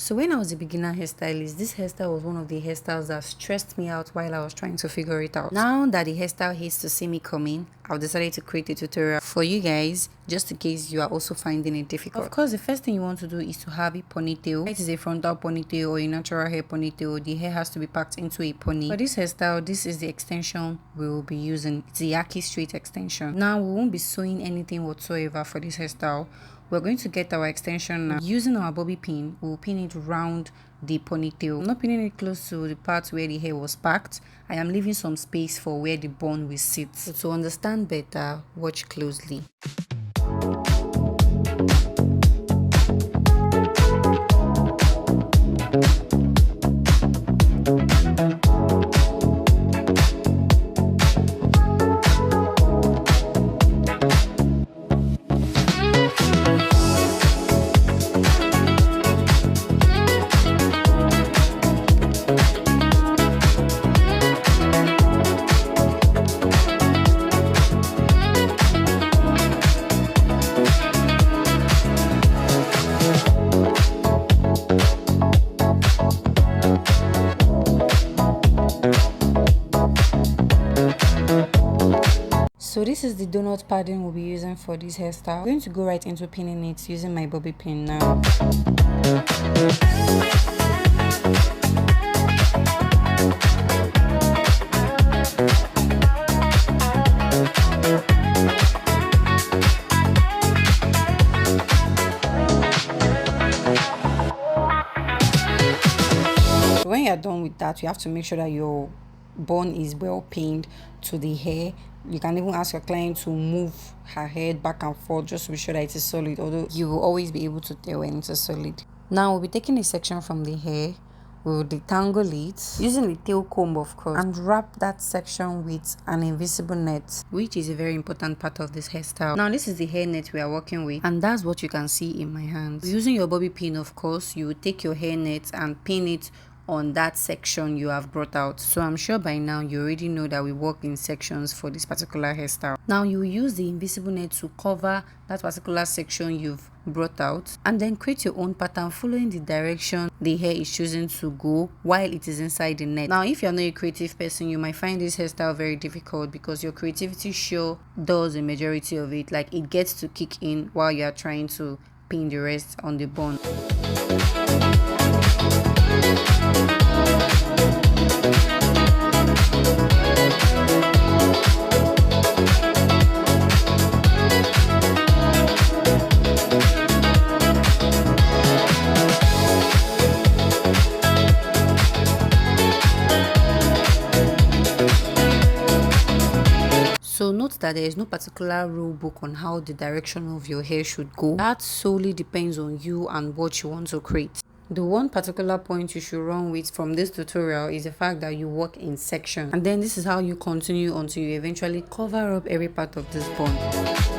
So when I was a beginner hairstylist, this hairstyle was one of the hairstyles that stressed me out while I was trying to figure it out. Now that the hairstyle hates to see me coming, I've decided to create a tutorial for you guys, just in case you are also finding it difficult. Of course, the first thing you want to do is to have a ponytail. It is a frontal ponytail or a natural hair ponytail. The hair has to be packed into a pony. For this hairstyle, this is the extension we will be using. It's the Yaki straight extension. Now we won't be sewing anything whatsoever for this hairstyle. We're going to get our extension now. Using our bobby pin, we'll pin it around the ponytail. I'm not pinning it close to the part where the hair was packed. I am leaving some space for where the bun will sit. So to understand better, watch closely. So this is the donut padding we'll be using for this hairstyle. I'm going to go right into pinning it using my bobby pin now. So when you're done with that, you have to make sure that your bun is well pinned to the hair. You can even ask your client to move her head back and forth just to be sure that it is solid, although you will always be able to tell when it is solid. Now we'll be taking a section from the hair, we'll detangle it using the tail comb, of course, and wrap that section with an invisible net, which is a very important part of this hairstyle. Now this is the hair net we are working with, and that's what you can see in my hands. Using your bobby pin, of course, you will take your hair net and pin it on that section you have brought out. So I'm sure by now you already know that we work in sections for this particular hairstyle. Now you use the invisible net to cover that particular section you've brought out, and then create your own pattern following the direction the hair is choosing to go while it is inside the net. Now if you're not a creative person, you might find this hairstyle very difficult because your creativity sure does a majority of it, like it gets to kick in while you are trying to pin the rest on the bun. So note that there is no particular rule book on how the direction of your hair should go. That solely depends on you and what you want to create. The one particular point you should run with from this tutorial is the fact that you work in sections, and then this is how you continue until you eventually cover up every part of this bun.